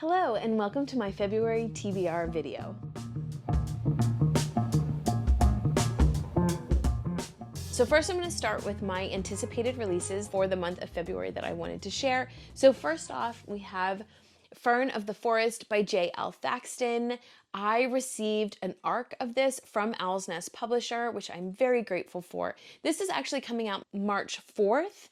Hello and welcome to my February TBR video. So first I'm going to start with my anticipated releases for the month of February that I wanted to share. So first off, we have Fern of the Forest by J.L. Thaxton. I received an arc of this from Owl's Nest Publisher, which I'm very grateful for. This is actually coming out March 4th,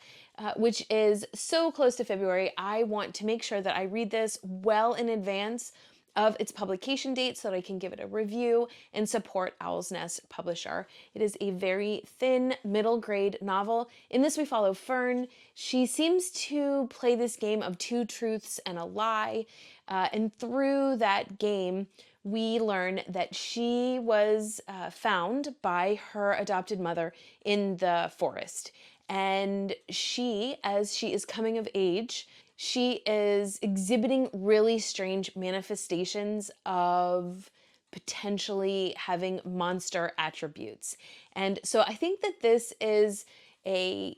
which is so close to February. I want to make sure that I read this well in advance of its publication date so that I can give it a review and support Owl's Nest Publisher. It is a very thin middle grade novel. In this we follow Fern. She seems to play this game of two truths and a lie, and through that game we learn that she was found by her adopted mother in the forest. And she, as she is coming of age, she is exhibiting really strange manifestations of potentially having monster attributes. And so I think that this is a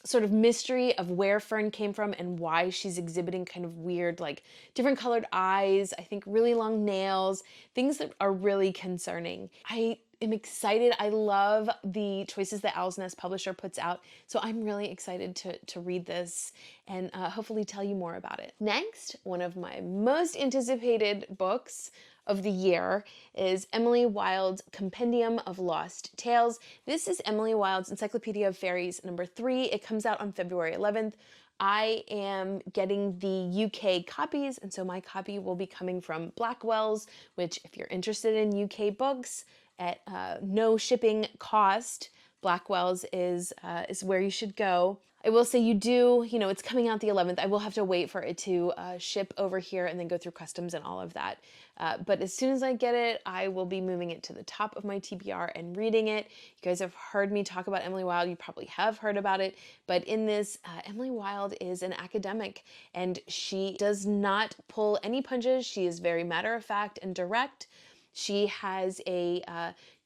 sort of mystery of where Fern came from and why she's exhibiting kind of weird, like different colored eyes, I think really long nails, things that are really concerning. I am excited. I love the choices that Owl's Nest Publisher puts out. So I'm really excited to read this and hopefully tell you more about it. Next, one of my most anticipated books of the year is Emily Wilde's Compendium of Lost Tales. This is Emily Wilde's Encyclopedia of Fairies number 3. It comes out on February 11th. I am getting the UK copies, and so my copy will be coming from Blackwell's, which if you're interested in UK books at no shipping cost, Blackwell's is where you should go. I will say it's coming out the 11th. I will have to wait for it to ship over here and then go through customs and all of that. But as soon as I get it, I will be moving it to the top of my TBR and reading it. You guys have heard me talk about Emily Wilde. You probably have heard about it. But in this, Emily Wilde is an academic and she does not pull any punches. She is very matter of fact and direct. She has a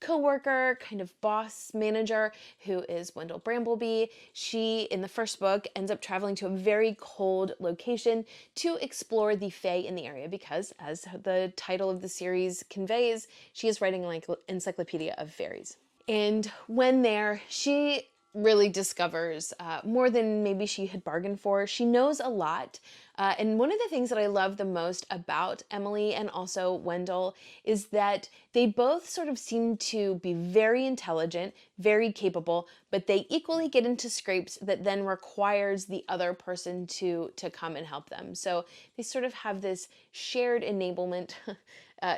co-worker, kind of boss manager, who is Wendell Brambleby. She, in the first book, ends up traveling to a very cold location to explore the Fae in the area because, as the title of the series conveys, she is writing like an encyclopedia of fairies. And when there, she really discovers more than maybe she had bargained for. She knows a lot. And one of the things that I love the most about Emily and also Wendell is that they both sort of seem to be very intelligent, very capable, but they equally get into scrapes that then requires the other person to come and help them. So they sort of have this shared enablement,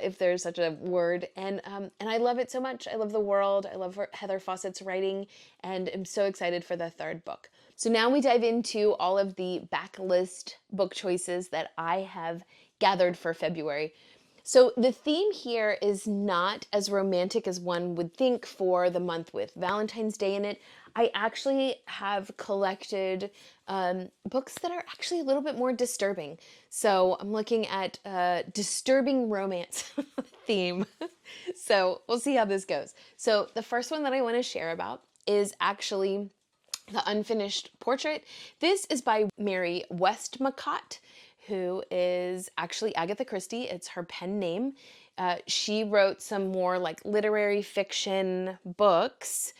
if there's such a word. And I love it so much. I love the world. I love Heather Fawcett's writing, and I'm so excited for the third book. So now we dive into all of the backlist book choices that I have gathered for February. So the theme here is not as romantic as one would think for the month with Valentine's Day in it. I actually have collected books that are actually a little bit more disturbing. So I'm looking at disturbing romance theme. So we'll see how this goes. So the first one that I want to share about is actually The Unfinished Portrait. This is by Mary Westmacott, who is actually Agatha Christie. It's her pen name. She wrote some more like literary fiction books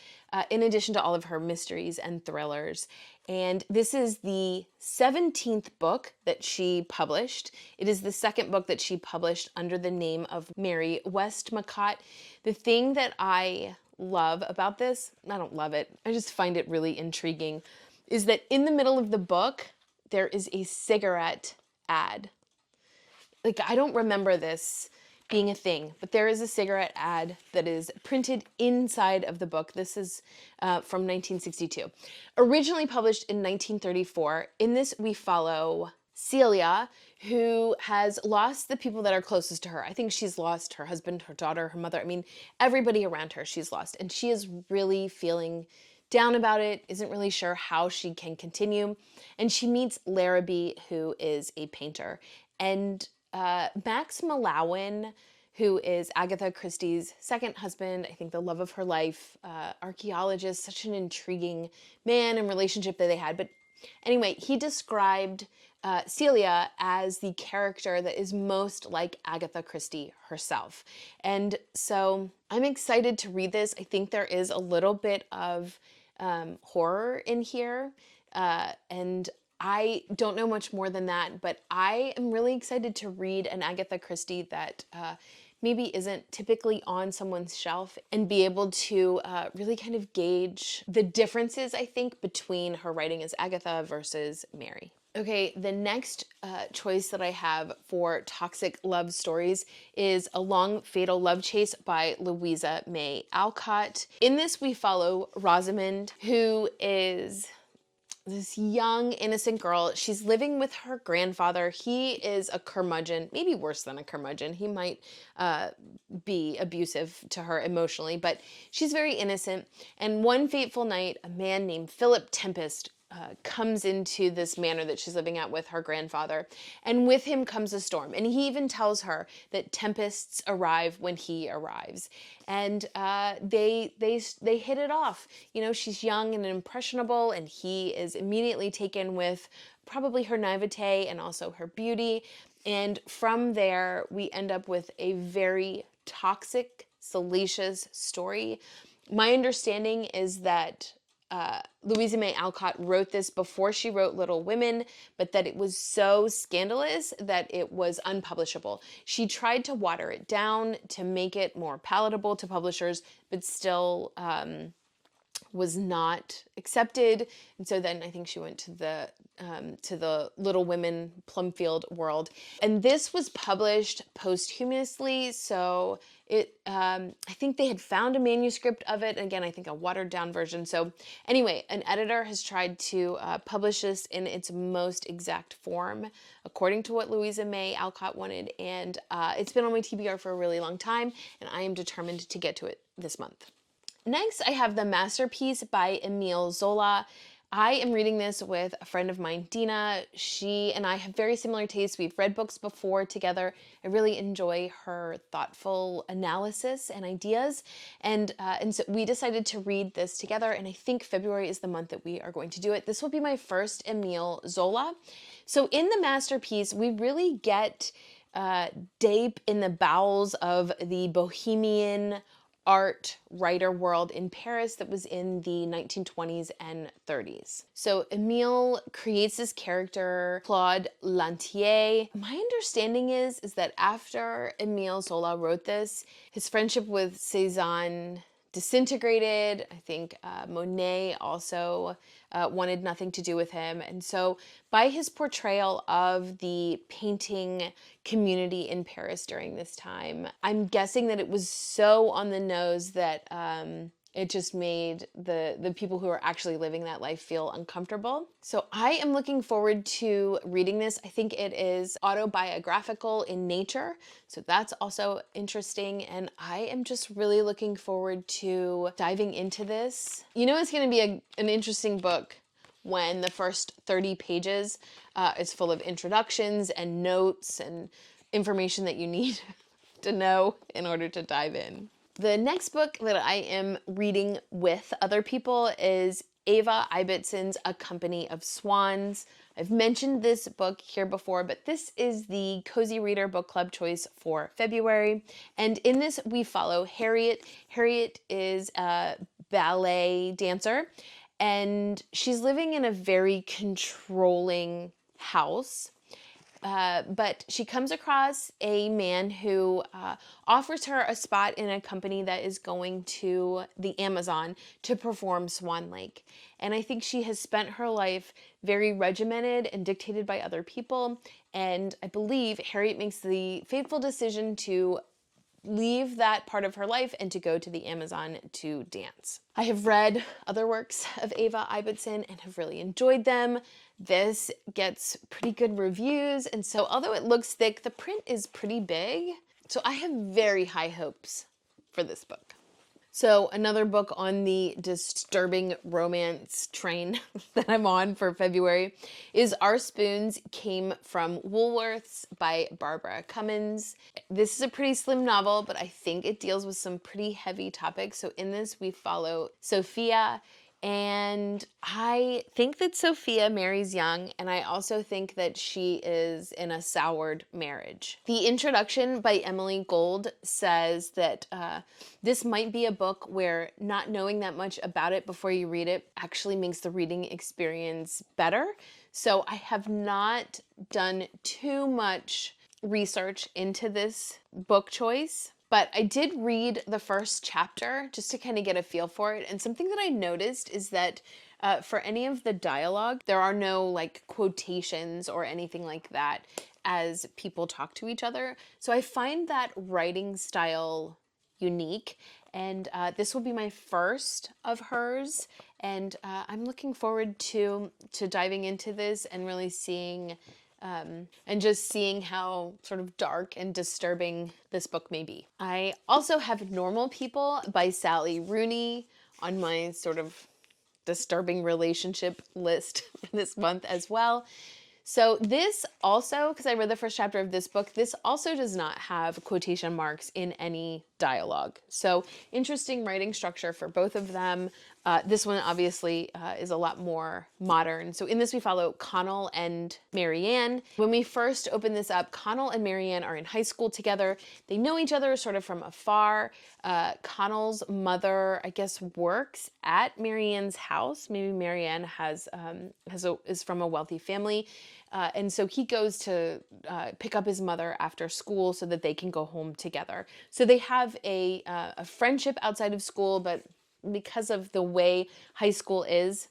in addition to all of her mysteries and thrillers. And this is the 17th book that she published. It is the second book that she published under the name of Mary Westmacott. The thing that I love about this, I don't love it, I just find it really intriguing, is that in the middle of the book, there is a cigarette ad. Like, I don't remember this being a thing, but there is a cigarette ad that is printed inside of the book. This is from 1962. Originally published in 1934. In this, we follow Celia, who has lost the people that are closest to her. I think she's lost her husband, her daughter, her mother. I mean, everybody around her she's lost. And she is really feeling down about it, isn't really sure how she can continue. And she meets Larrabee, who is a painter. And Max Mallowan, who is Agatha Christie's second husband, I think the love of her life, archaeologist, such an intriguing man and relationship that they had. But anyway, he described Celia as the character that is most like Agatha Christie herself. And so I'm excited to read this. I think there is a little bit of horror in here. And I don't know much more than that, but I am really excited to read an Agatha Christie that maybe isn't typically on someone's shelf, and be able to really kind of gauge the differences, I think, between her writing as Agatha versus Mary. Okay, the next choice that I have for toxic love stories is A Long Fatal Love Chase by Louisa May Alcott. In this, we follow Rosamond, who is this young, innocent girl. She's living with her grandfather. He is a curmudgeon, maybe worse than a curmudgeon. He might be abusive to her emotionally, but she's very innocent. And one fateful night, a man named Philip Tempest comes into this manor that she's living at with her grandfather, and with him comes a storm. And he even tells her that tempests arrive when he arrives, and they hit it off. You know, she's young and impressionable, and he is immediately taken with probably her naivete and also her beauty. And from there, we end up with a very toxic, salacious story. My understanding is that Louisa May Alcott wrote this before she wrote Little Women, but that it was so scandalous that it was unpublishable. She tried to water it down to make it more palatable to publishers, but still was not accepted. And so then I think she went to the Little Women Plumfield world. And this was published posthumously, so it I think they had found a manuscript of it. Again, I think a watered down version. So anyway, an editor has tried to publish this in its most exact form, according to what Louisa May Alcott wanted. And it's been on my TBR for a really long time, and I am determined to get to it this month. Next, I have The Masterpiece by Emile Zola. I am reading this with a friend of mine, Dina. She and I have very similar tastes. We've read books before together. I really enjoy her thoughtful analysis and ideas. And so we decided to read this together, and I think February is the month that we are going to do it. This will be my first Emile Zola. So in The Masterpiece, we really get deep in the bowels of the bohemian art writer world in Paris that was in the 1920s and 30s. So Emile creates this character, Claude Lantier. My understanding is that after Emile Zola wrote this, his friendship with Cézanne disintegrated. I think Monet also wanted nothing to do with him. And so by his portrayal of the painting community in Paris during this time, I'm guessing that it was so on the nose that it just made the people who are actually living that life feel uncomfortable. So I am looking forward to reading this. I think it is autobiographical in nature, so that's also interesting. And I am just really looking forward to diving into this. You know, it's going to be an interesting book when the first 30 pages is full of introductions and notes and information that you need to know in order to dive in. The next book that I am reading with other people is Ava Ibbetson's A Company of Swans. I've mentioned this book here before, but this is the Cozy Reader Book Club choice for February. And in this, we follow Harriet. Harriet is a ballet dancer, and she's living in a very controlling house. But she comes across a man who offers her a spot in a company that is going to the Amazon to perform Swan Lake. And I think she has spent her life very regimented and dictated by other people. And I believe Harriet makes the fateful decision to leave that part of her life and to go to the Amazon to dance. I have read other works of Ava Ibbetson and have really enjoyed them. This gets pretty good reviews, and so although it looks thick, the print is pretty big. So I have very high hopes for this book. So another book on the disturbing romance train that I'm on for February is Our Spoons Came from Woolworths by Barbara Cummins. This is a pretty slim novel, but I think it deals with some pretty heavy topics. So in this, we follow Sophia, And I think that Sophia marries young, and I also think that she is in a soured marriage. The introduction by Emily Gold says that this might be a book where not knowing that much about it before you read it actually makes the reading experience better. So I have not done too much research into this book choice. But I did read the first chapter just to kind of get a feel for it. And something that I noticed is that for any of the dialogue, there are no like quotations or anything like that as people talk to each other. So I find that writing style unique. And this will be my first of hers. And I'm looking forward to diving into this and really seeing and just seeing how sort of dark and disturbing this book may be. I also have Normal People by Sally Rooney on my sort of disturbing relationship list for this month as well. So this also, because I read the first chapter of this book, this also does not have quotation marks in any dialogue. So interesting writing structure for both of them. This one obviously is a lot more modern. So in this we follow Connell and Marianne. When we first open this up, Connell and Marianne are in high school together. They know each other sort of from afar. Connell's mother, I guess, works at Marianne's house. Maybe Marianne is from a wealthy family. And so he goes to pick up his mother after school so that they can go home together. So they have a friendship outside of school, but because of the way high school is,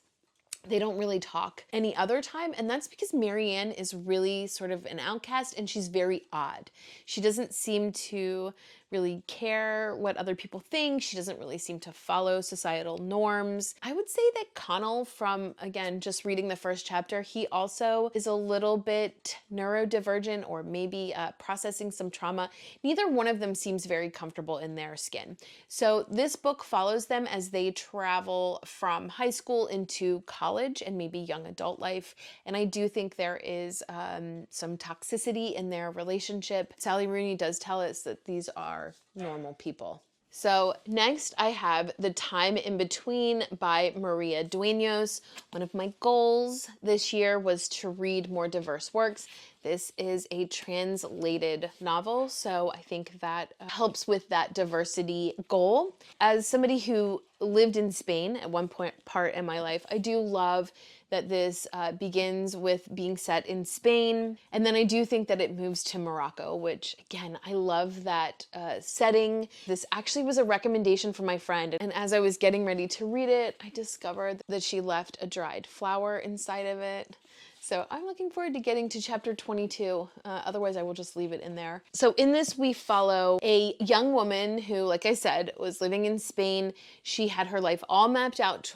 they don't really talk any other time. And that's because Marianne is really sort of an outcast and she's very odd. She doesn't seem to really care what other people think. She doesn't really seem to follow societal norms. I would say that Connell, from, again, just reading the first chapter, he also is a little bit neurodivergent or maybe processing some trauma. Neither one of them seems very comfortable in their skin. So this book follows them as they travel from high school into college and maybe young adult life. And I do think there is some toxicity in their relationship. Sally Rooney does tell us that these are normal people. So next I have The Time in Between by Maria Dueños. One of my goals this year was to read more diverse works. This is a translated novel, so I think that helps with that diversity goal. As somebody who lived in Spain at one part in my life, I do love that this begins with being set in Spain. And then I do think that it moves to Morocco, which again, I love that setting. This actually was a recommendation from my friend. And as I was getting ready to read it, I discovered that she left a dried flower inside of it. So I'm looking forward to getting to chapter 22. Otherwise, I will just leave it in there. So in this, we follow a young woman who, like I said, was living in Spain. She had her life all mapped out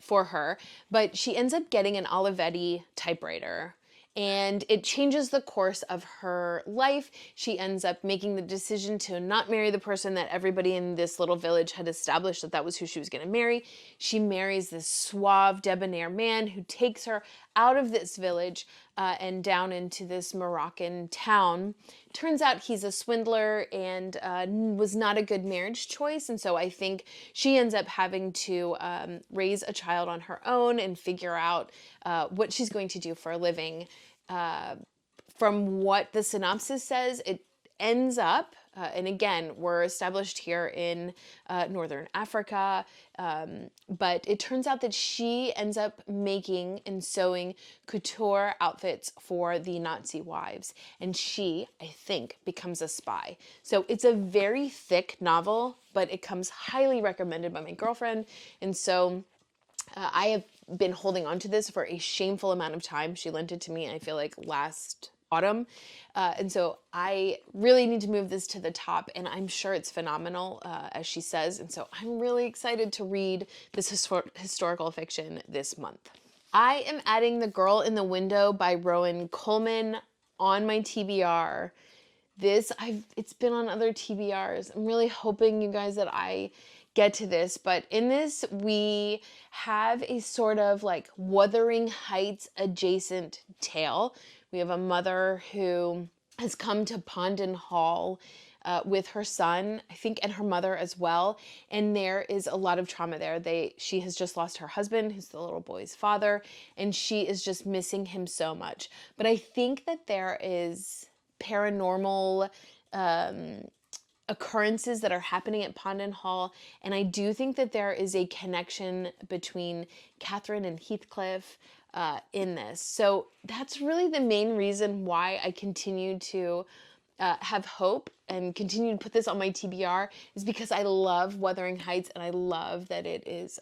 for her, but she ends up getting an Olivetti typewriter. And it changes the course of her life. She ends up making the decision to not marry the person that everybody in this little village had established that was who she was going to marry. She marries this suave, debonair man who takes her out of this village and down into this Moroccan town. Turns out he's a swindler and was not a good marriage choice. And so I think she ends up having to raise a child on her own and figure out what she's going to do for a living. From what the synopsis says, it ends up, and again, we're established here in Northern Africa, but it turns out that she ends up making and sewing couture outfits for the Nazi wives, and she, I think, becomes a spy. So it's a very thick novel, but it comes highly recommended by my girlfriend, and so I have been holding on to this for a shameful amount of time. She lent it to me, I feel like, last autumn. And so I really need to move this to the top, and I'm sure it's phenomenal, as she says. And so I'm really excited to read this historical fiction this month. I am adding The Girl in the Window by Rowan Coleman on my TBR. It's been on other TBRs. I'm really hoping, you guys, that I get to this, but in this we have a sort of like Wuthering Heights adjacent tale. We have a mother who has come to Pondon Hall with her son, I think, and her mother as well. And there is a lot of trauma there. She has just lost her husband, who's the little boy's father, and she is just missing him so much. But I think that there is paranormal occurrences that are happening at Pondon Hall, and I do think that there is a connection between Catherine and Heathcliff in this. So that's really the main reason why I continue to have hope and continue to put this on my TBR, is because I love Wuthering Heights, and I love that it is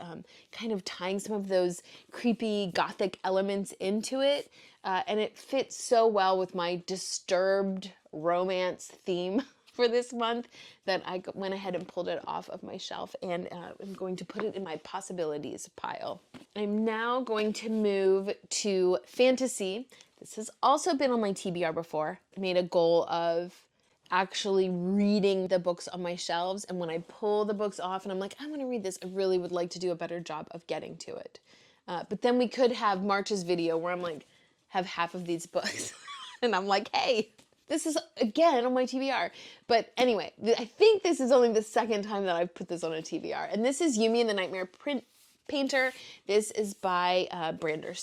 kind of tying some of those creepy gothic elements into it, and it fits so well with my disturbed romance theme for this month that I went ahead and pulled it off of my shelf, and I'm going to put it in my possibilities pile. I'm now going to move to fantasy. This has also been on my TBR before. I made a goal of actually reading the books on my shelves, and when I pull the books off and I'm like, I want to read this, I really would like to do a better job of getting to it. But then we could have March's video where I'm like, have half of these books and I'm like, hey, this is again on my TBR. But anyway, I think this is only the second time that I've put this on a TBR. And this is Yumi and the Nightmare Painter. This is by Brandon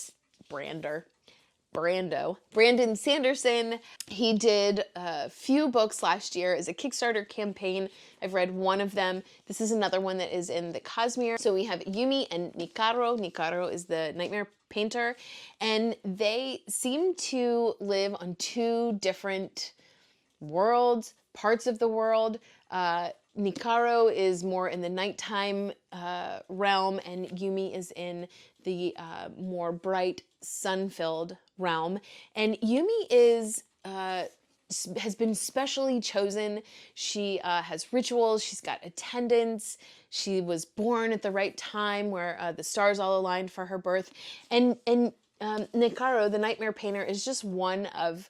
Sanderson. He did a few books last year as a Kickstarter campaign. I've read one of them. This is another one that is in the Cosmere. So we have Yumi and Nikaro. Nikaro is the Nightmare Painter, and they seem to live on two different worlds, parts of the world. Nikaro is more in the nighttime realm, and Yumi is in the more bright, sun-filled realm. And Yumi is has been specially chosen. She has rituals. She's got attendants. She was born at the right time where the stars all aligned for her birth. And Nikaro, the Nightmare Painter, is just one of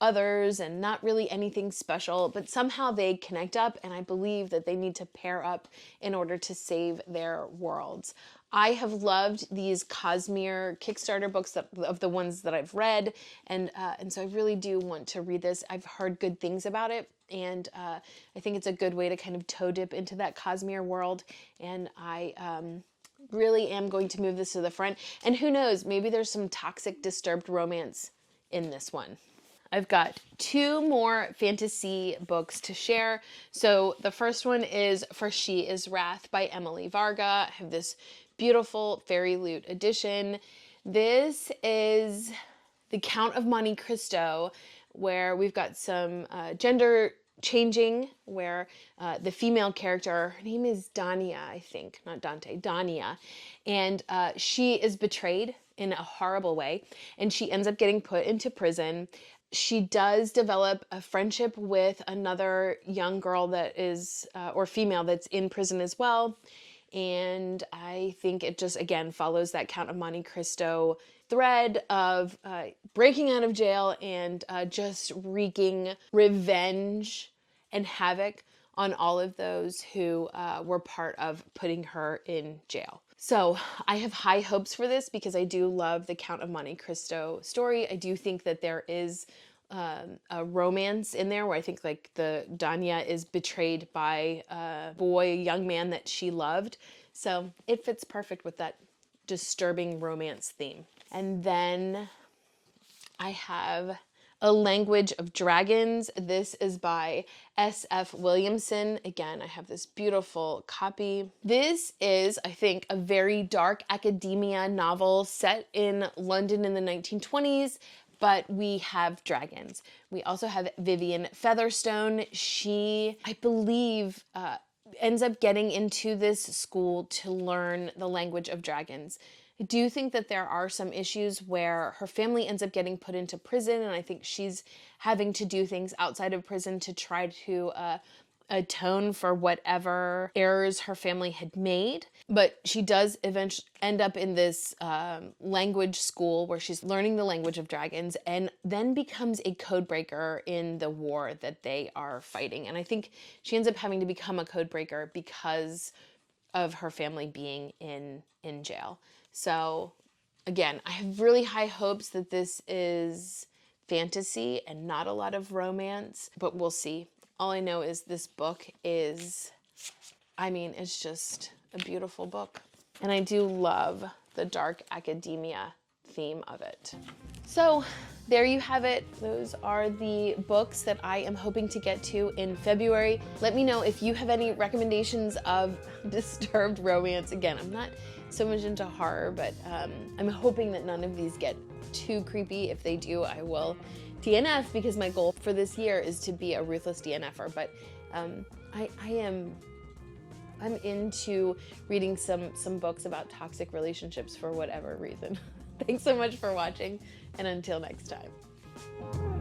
others, and not really anything special, but somehow they connect up, and I believe that they need to pair up in order to save their worlds. I have loved these Cosmere Kickstarter books of the ones that I've read, and so I really do want to read this. I've heard good things about it, and I think it's a good way to kind of toe dip into that Cosmere world, and I really am going to move this to the front. And who knows, maybe there's some toxic, disturbed romance in this one. I've got two more fantasy books to share. So the first one is For She Is Wrath by Emily Varga. I have this beautiful Fairy Loot edition. This is the Count of Monte Cristo, where we've got some gender changing, where the female character, her name is Dania, I think, not Dante, Dania, and she is betrayed in a horrible way, and she ends up getting put into prison. She does develop a friendship with another young girl that is, or female that's in prison as well. And I think it just, again, follows that Count of Monte Cristo thread of breaking out of jail and just wreaking revenge and havoc on all of those who were part of putting her in jail. So I have high hopes for this because I do love the Count of Monte Cristo story. I do think that there is a romance in there where I think like the Dania is betrayed by a young man that she loved. So it fits perfect with that disturbing romance theme. And then I have A Language of Dragons. This is by S.F. Williamson. Again, I have this beautiful copy. This is, I think, a very dark academia novel set in London in the 1920s, but we have dragons. We also have Vivian Featherstone. She, I believe, ends up getting into this school to learn the language of dragons. I do think that there are some issues where her family ends up getting put into prison, and I think she's having to do things outside of prison to try to atone for whatever errors her family had made. But she does eventually end up in this language school where she's learning the language of dragons, and then becomes a code breaker in the war that they are fighting. And I think she ends up having to become a code breaker because of her family being in jail. So again, I have really high hopes that this is fantasy and not a lot of romance, but we'll see. All I know is this book is, I mean, it's just a beautiful book. And I do love the dark academia theme of it. So there you have it. Those are the books that I am hoping to get to in February. Let me know if you have any recommendations of disturbed romance. Again, I'm not so much into horror, but I'm hoping that none of these get too creepy. If they do, I will DNF, because my goal for this year is to be a ruthless DNFer. But I'm into reading some books about toxic relationships for whatever reason. Thanks so much for watching, and until next time.